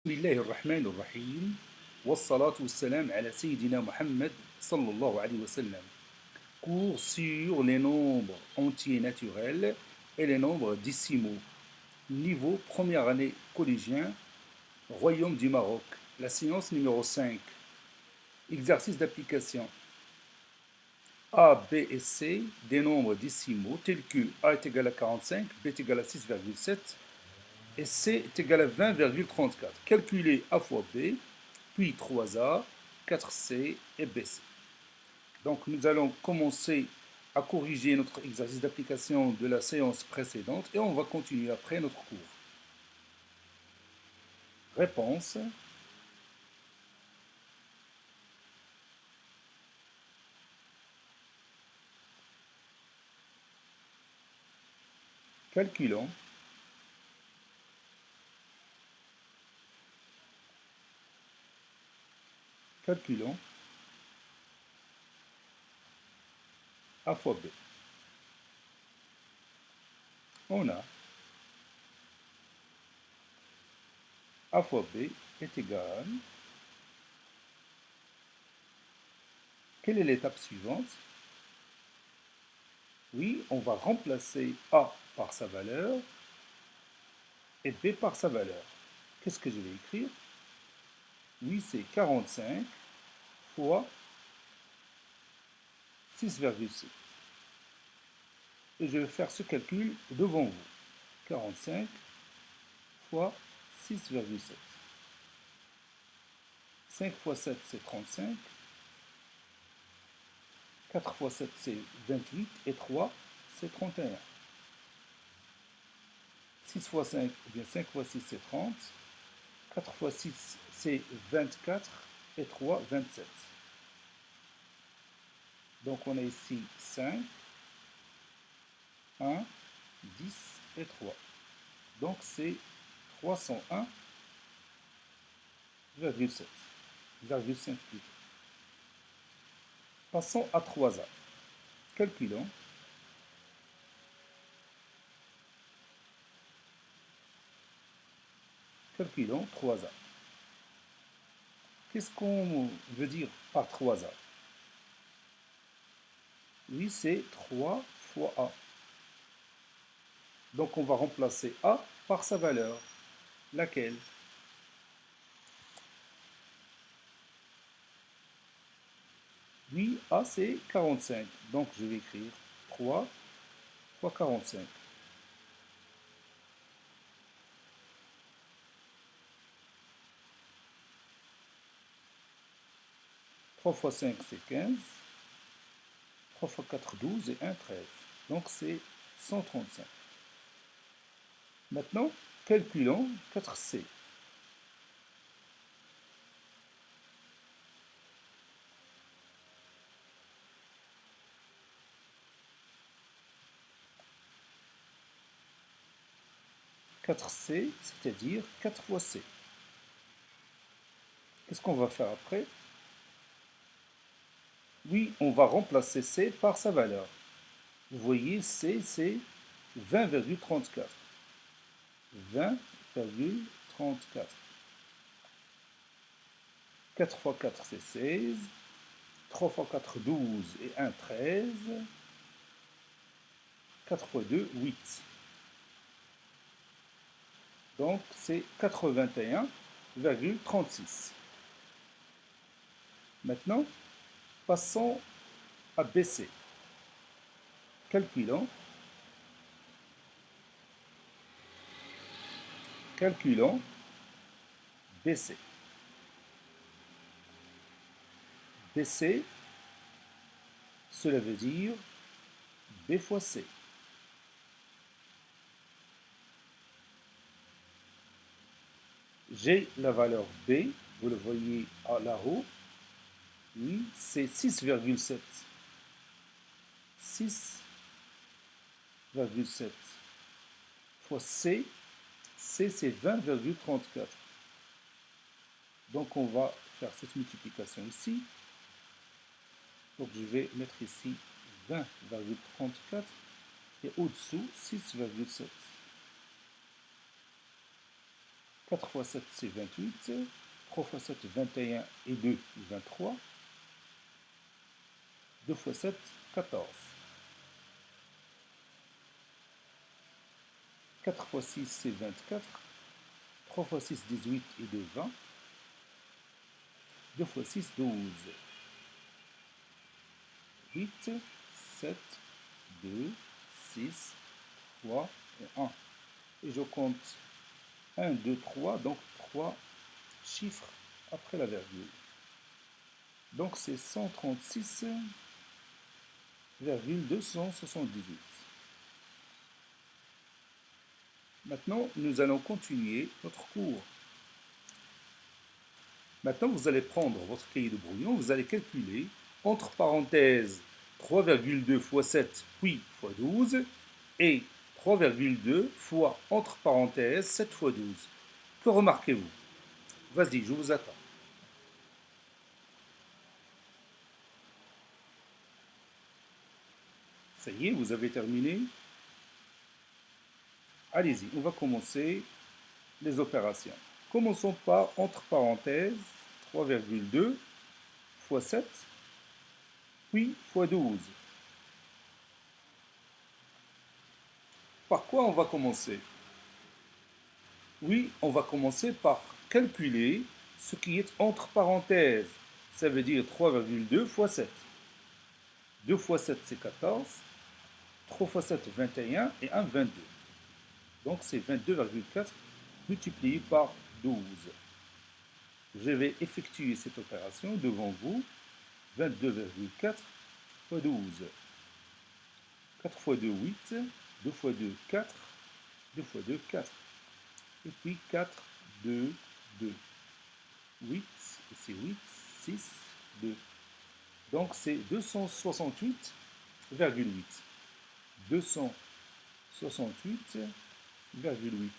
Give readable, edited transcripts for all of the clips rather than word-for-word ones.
بسم الله الرحمن الرحيم والصلاة والسلام على سيدنا Mohammed sallallahu alayhi wa sallam. Cours sur les nombres entiers naturels et les nombres décimaux. Niveau première année collégien, Royaume du Maroc. La séance numéro 5. Exercice d'application. A, B et C, des nombres décimaux tels que A est égal à 45, B est égal à 6,7 et C est égal à 20,34. Calculez A fois B, puis 3A, 4C et BC. Donc nous allons commencer à corriger notre exercice d'application de la séance précédente et on va continuer après notre cours. Réponse. Calculons. Calculons A fois B. On a A fois B est égal. Quelle est l'étape suivante? Oui, on va remplacer A par sa valeur et B par sa valeur. Qu'est-ce que je vais écrire? Oui, c'est 45 fois 6,7. Et je vais faire ce calcul devant vous. 45 fois 6,7. 5 fois 7, c'est 35. 4 fois 7, c'est 28. Et 3, c'est 31. 6 fois 5, ou bien 5 fois 6, c'est 30. 4 fois 6, c'est 24. Et 3, 27. Donc on a ici 5, 1, 10 et 3. Donc c'est 301,7. 0,5 plutôt. Passons à 3A. Calculons. Calculons 3A. Qu'est-ce qu'on veut dire par 3A? Oui, c'est 3 fois A. Donc on va remplacer A par sa valeur. Laquelle? Oui, A c'est 45. Donc je vais écrire 3 fois 45. 3 fois 5 c'est 15. 3 fois 4, 12 et 1, 13. Donc c'est 135. Maintenant, calculons 4C. C, c'est-à-dire 4 fois C. Qu'est-ce qu'on va faire après? Oui, on va remplacer C par sa valeur. Vous voyez, C, c'est 20,34. 20,34. 4 fois 4, c'est 16. 3 fois 4, 12 et 1, 13. 4 fois 2, 8. Donc, c'est 81,36. Maintenant, passons à BC. Calculons. Calculons BC. BC, cela veut dire B fois C. J'ai la valeur B, vous le voyez là-haut. Oui, c'est 6,7. 6,7 fois C. C, c'est 20,34. Donc, on va faire cette multiplication ici. Donc, je vais mettre ici 20,34 et au-dessous 6,7. 4 fois 7, c'est 28. 3 fois 7, 21 et 2, 23. 2 fois 7, 14. 4 fois 6, c'est 24. 3 fois 6, 18 et 2, 20. 2 fois 6, 12. 8, 7, 2, 6, 3 et 1. Et je compte 1, 2, 3, donc 3 chiffres après la virgule. Donc c'est 136,278. Maintenant, nous allons continuer notre cours. Maintenant, vous allez prendre votre cahier de brouillon, vous allez calculer, entre parenthèses, 3,2 fois 7, puis fois 12, et 3,2 fois, entre parenthèses, 7 fois 12. Que remarquez-vous? Vas-y, je vous attends. Ça y est, vous avez terminé? Allez-y, on va commencer les opérations. Commençons par, entre parenthèses, 3,2 fois 7, puis fois 12. Par quoi on va commencer? Oui, on va commencer par calculer ce qui est entre parenthèses. Ça veut dire 3,2 fois 7. 2 fois 7, c'est 14. 3 fois 7, 21 et 1, 22. Donc c'est 22,4 multiplié par 12. Je vais effectuer cette opération devant vous. 22,4 fois 12. 4 fois 2, 8. 2 fois 2, 4. 2 fois 2, 4. Et puis 4, 2, 2. 8, c'est 8, 6, 2. Donc c'est 268,8. 268,8.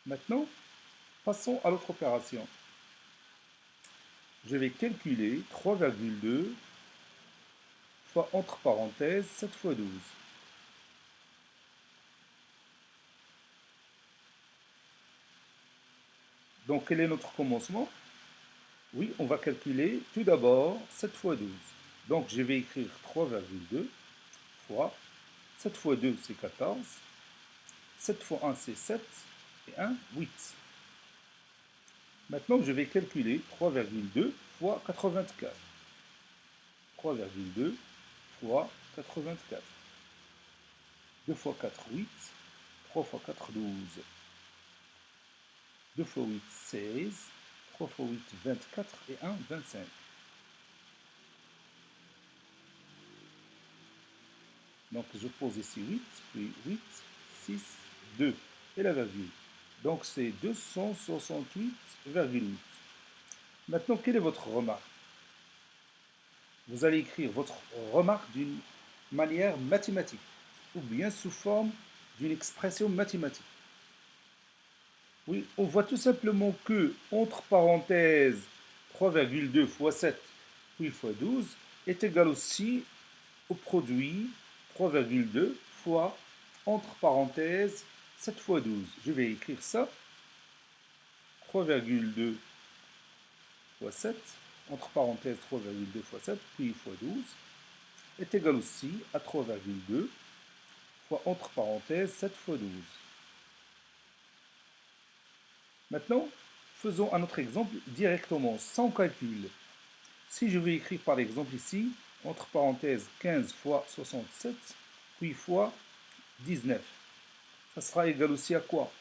Maintenant, passons à l'autre opération. Je vais calculer 3,2 fois, entre parenthèses, 7 fois 12. Donc, quel est notre commencement? Oui, on va calculer tout d'abord 7 fois 12. Donc, je vais écrire 3,2 fois 7 fois 2, c'est 14. 7 fois 1, c'est 7. Et 1, 8. Maintenant, je vais calculer 3,2 fois 84. 3,2 fois 84. 2 fois 4, 8. 3 fois 4, 12. 2 fois 8, 16. 3 fois 8, 24. Et 1, 25. Donc, je pose ici 8, puis 8, 6, 2. Et la virgule. Donc, c'est 268,8. Maintenant, quelle est votre remarque? Vous allez écrire votre remarque d'une manière mathématique, ou bien sous forme d'une expression mathématique. Oui, on voit tout simplement que, entre parenthèses, 3,2 fois 7, puis fois 12, est égal aussi au produit 3,2 fois, entre parenthèses, 7 fois 12. Je vais écrire ça. 3,2 fois 7, entre parenthèses 3,2 fois 7, puis fois 12, est égal aussi à 3,2 fois, entre parenthèses, 7 fois 12. Maintenant, faisons un autre exemple directement, sans calcul. Si je vais écrire par exemple ici, entre parenthèses 15 fois 67, puis fois 19, ça sera égal aussi à quoi?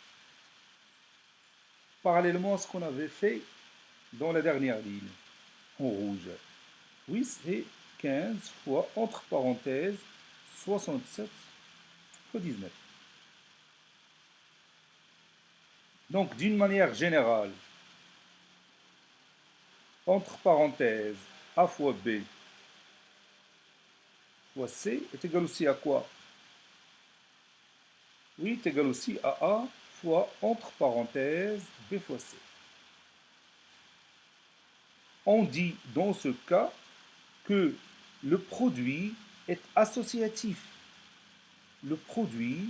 Parallèlement à ce qu'on avait fait dans la dernière ligne, en rouge. Oui, c'est 15 fois, entre parenthèses, 67 fois 19. Donc, d'une manière générale, entre parenthèses, A fois B fois C est égal aussi à quoi? Oui, est égal aussi à A fois, entre parenthèses, B fois C. On dit dans ce cas que le produit est associatif. Le produit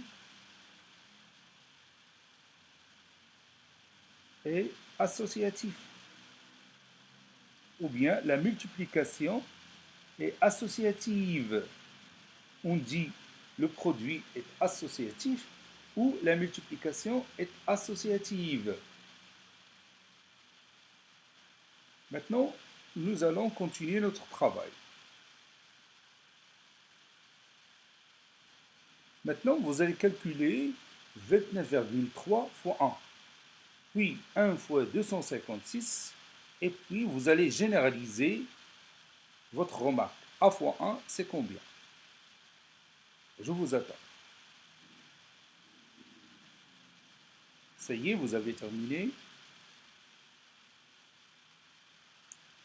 est associatif. Ou bien la multiplication est associative. On dit le produit est associatif ou la multiplication est associative. Maintenant, nous allons continuer notre travail. Maintenant, vous allez calculer 29,3 fois 1, puis 1 fois 256, et puis vous allez généraliser votre remarque. A fois 1, c'est combien? Je vous attends. Ça y est, vous avez terminé.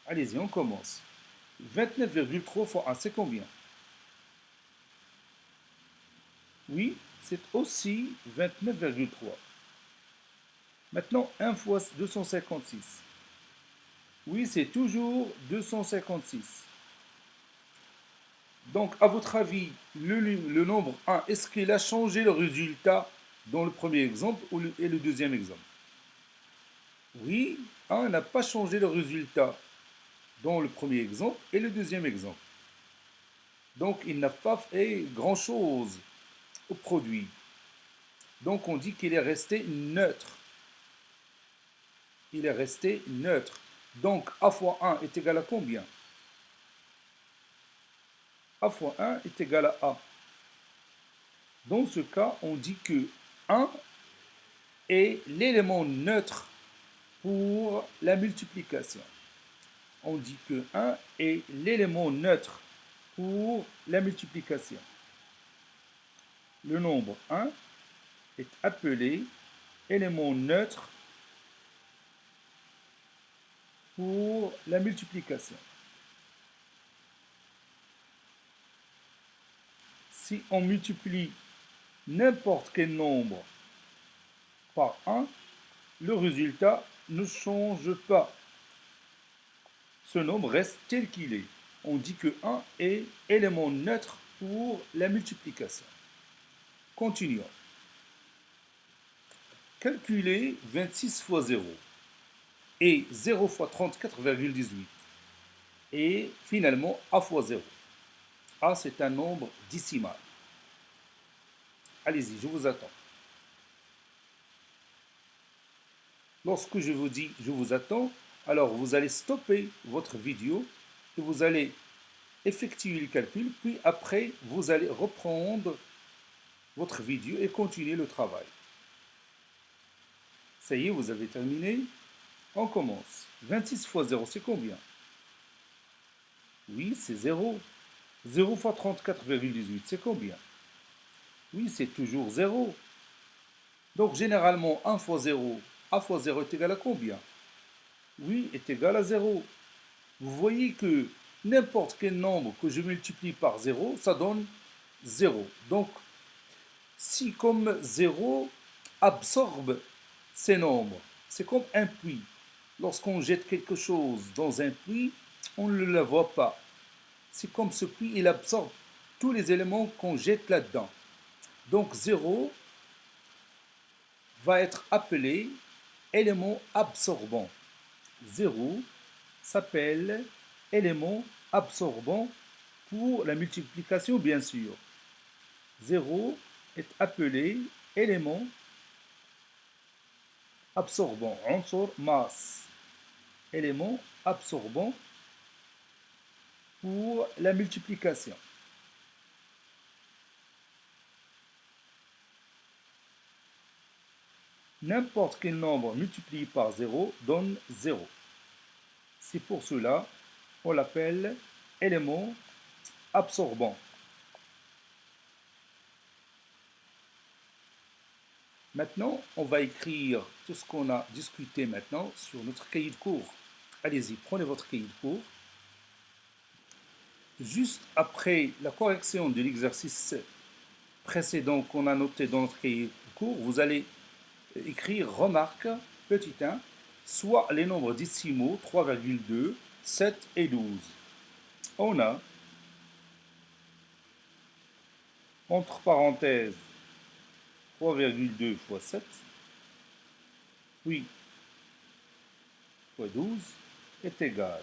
Allez-y, on commence. 29,3 fois 1, c'est combien? Oui, c'est aussi 29,3. Maintenant, 1 fois 256. Oui, c'est toujours 256. Donc, à votre avis, le nombre 1, est-ce qu'il a changé le résultat dans le premier exemple et le deuxième exemple? Oui, 1 n'a pas changé le résultat dans le premier exemple et le deuxième exemple. Donc, il n'a pas fait grand-chose au produit. Donc, on dit qu'il est resté neutre. Il est resté neutre. Donc, A fois 1 est égal à combien? A fois 1 est égal à A. Dans ce cas, on dit que 1 est l'élément neutre pour la multiplication. On dit que 1 est l'élément neutre pour la multiplication. Le nombre 1 est appelé élément neutre pour la multiplication. Si on multiplie n'importe quel nombre par 1, le résultat ne change pas. Ce nombre reste tel qu'il est. On dit que 1 est élément neutre pour la multiplication. Continuons. Calculez 26 fois 0 et 0 fois 34,18 et finalement A fois 0. A, c'est un nombre décimal. Allez-y, je vous attends. Lorsque je vous dis je vous attends, alors vous allez stopper votre vidéo et vous allez effectuer le calcul, puis après vous allez reprendre votre vidéo et continuer le travail. Ça y est, vous avez terminé. On commence. 26 fois 0, c'est combien? Oui, c'est 0. 0 fois 34,18, c'est combien? Oui, c'est toujours 0. Donc généralement, 1 fois 0, A fois 0 est égal à combien? Oui, est égal à 0. Vous voyez que n'importe quel nombre que je multiplie par 0, ça donne 0. Donc, si comme 0 absorbe ces nombres, c'est comme un puits. Lorsqu'on jette quelque chose dans un puits, on ne le voit pas. C'est comme ce puits, il absorbe tous les éléments qu'on jette là-dedans. Donc 0 va être appelé élément absorbant. 0 s'appelle élément absorbant pour la multiplication, bien sûr. 0 est appelé élément absorbant. Unsur masse. Élément absorbant pour la multiplication. N'importe quel nombre multiplié par 0 donne 0. C'est pour cela qu'on l'appelle élément absorbant. Maintenant, on va écrire tout ce qu'on a discuté maintenant sur notre cahier de cours. Allez-y, prenez votre cahier de cours. Juste après la correction de l'exercice précédent qu'on a noté dans notre cahier de cours, vous allez écrire remarque, petit 1, soit les nombres décimaux 3,2, 7 et 12. On a, entre parenthèses, 3,2 fois 7, puis fois 12 est égal.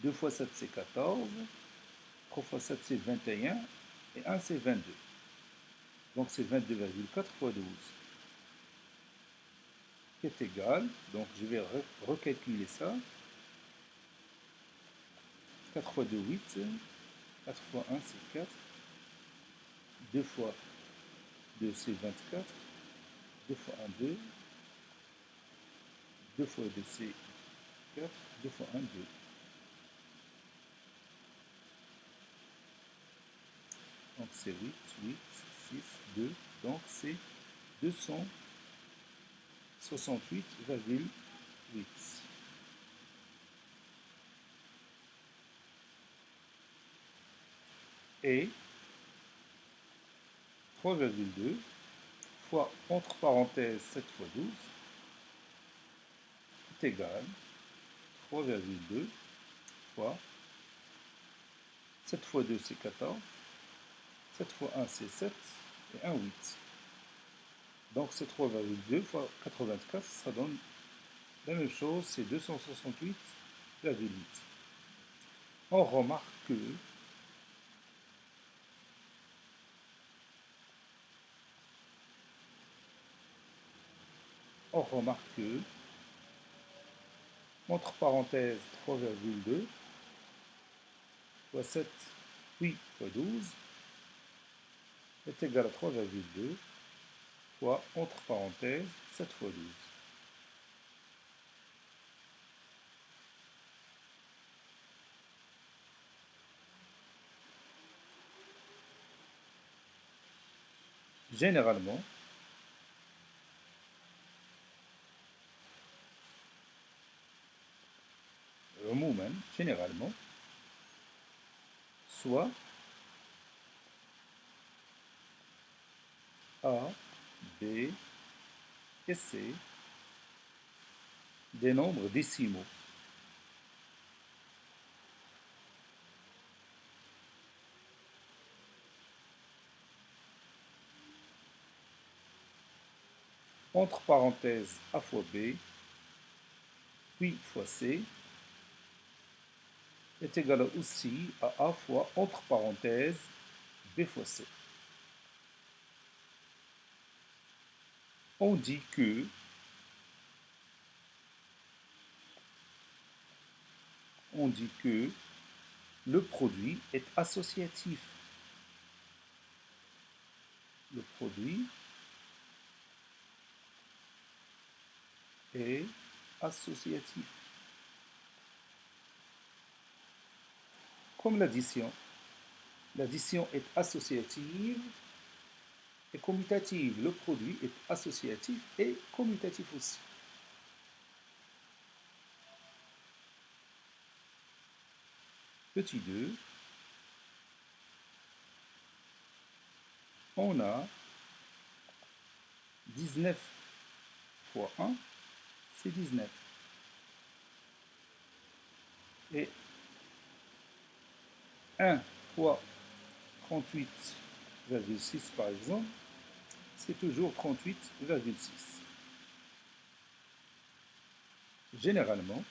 2 fois 7, c'est 14. 3 fois 7, c'est 21. Et 1, c'est 22. Donc, c'est 22,4 fois 12 qui est égal. Donc, je vais recalculer ça. 4 fois 2, 8. 4 fois 1, c'est 4. 2 fois 2, c'est 24. 2 fois 1, 2. 2 fois 2, c'est 4. 2 fois 1, 2. Donc c'est 8, 8, 6, 2. Donc c'est 268,8. Et 3,2 fois, entre parenthèses, 7 fois 12 est égal 3,2 fois 7 fois 2, c'est 14. 7 fois 1, c'est 7. Et 1, 8. Donc c'est 3,2 fois 84, ça donne la même chose, c'est 268,8. On remarque que entre parenthèses, 3,2 fois 7, oui, fois 12 est égal à 3,2 fois, entre parenthèses, 7 fois 12. Généralement, généralement, soit A, B et C des nombres décimaux. Entre parenthèses, A fois B, puis fois C, est égal aussi à A fois, entre parenthèses, B fois C. On dit que le produit est associatif. Le produit est associatif. Comme l'addition. L'addition est associative et commutative. Le produit est associatif et commutatif aussi. Petit 2, on a 19 fois 1, c'est 19. Et 1 fois 38,6 par exemple, c'est toujours 38,6. Généralement,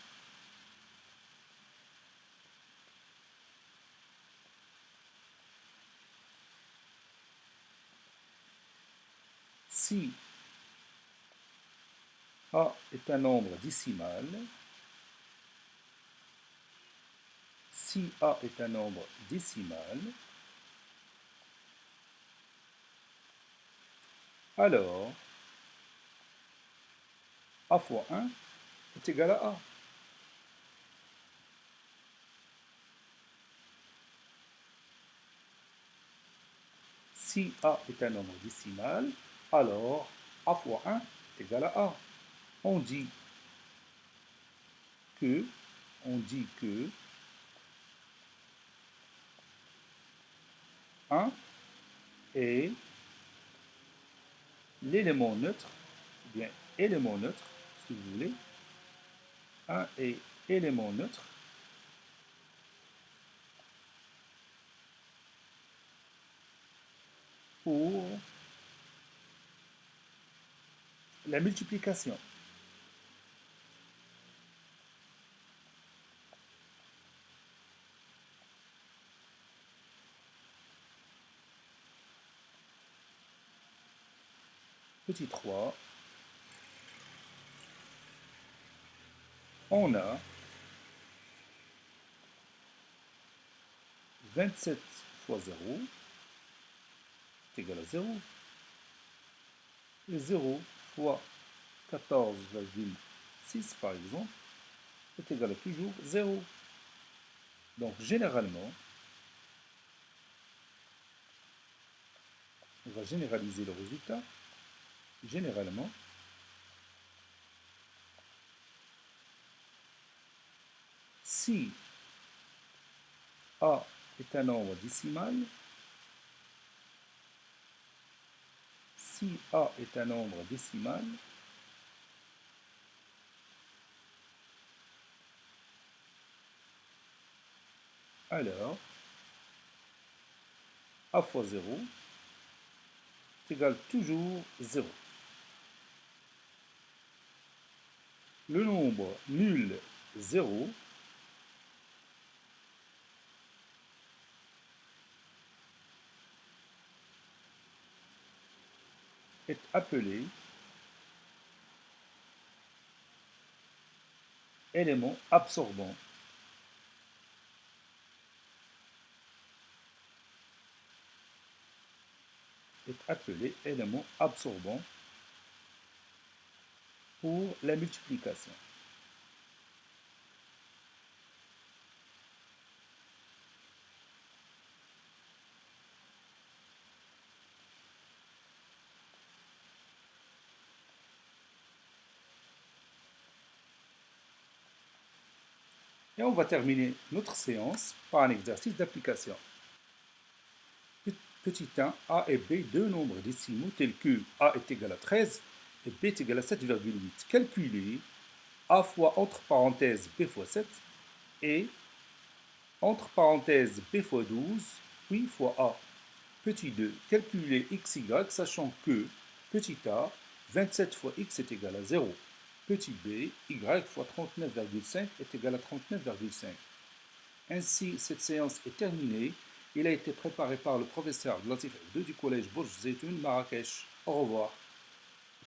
si A est un nombre décimal, si A est un nombre décimal, alors A fois 1 est égal à A. Si A est un nombre décimal, alors A fois 1 est égal à A. On dit que 1 est l'élément neutre, ou bien élément neutre, si vous voulez. 1 est élément neutre pour la multiplication. Petit 3, on a 27 fois 0 est égal à 0. Et 0 fois 14,6 par exemple est égal à toujours 0. Donc généralement, on va généraliser le résultat. Généralement, si A est un nombre décimal, si A est un nombre décimal, alors A fois 0 est égal toujours 0. Le nombre nul 0 est appelé élément absorbant. Est appelé élément absorbant pour la multiplication. Et on va terminer notre séance par un exercice d'application. Petit 1, A et B, deux nombres décimaux tels que A est égal à 13 et B est égal à 7,8. Calculez A fois entre parenthèses B fois 7 et entre parenthèses B fois 12, puis fois A. Petit 2, calculez XY sachant que petit a, 27 fois x est égal à 0. Petit b, y fois 39,5 est égal à 39,5. Ainsi, cette séance est terminée. Il a été préparé par le professeur Latif 2 du collège Bourj Zeytoun, Marrakech. Au revoir.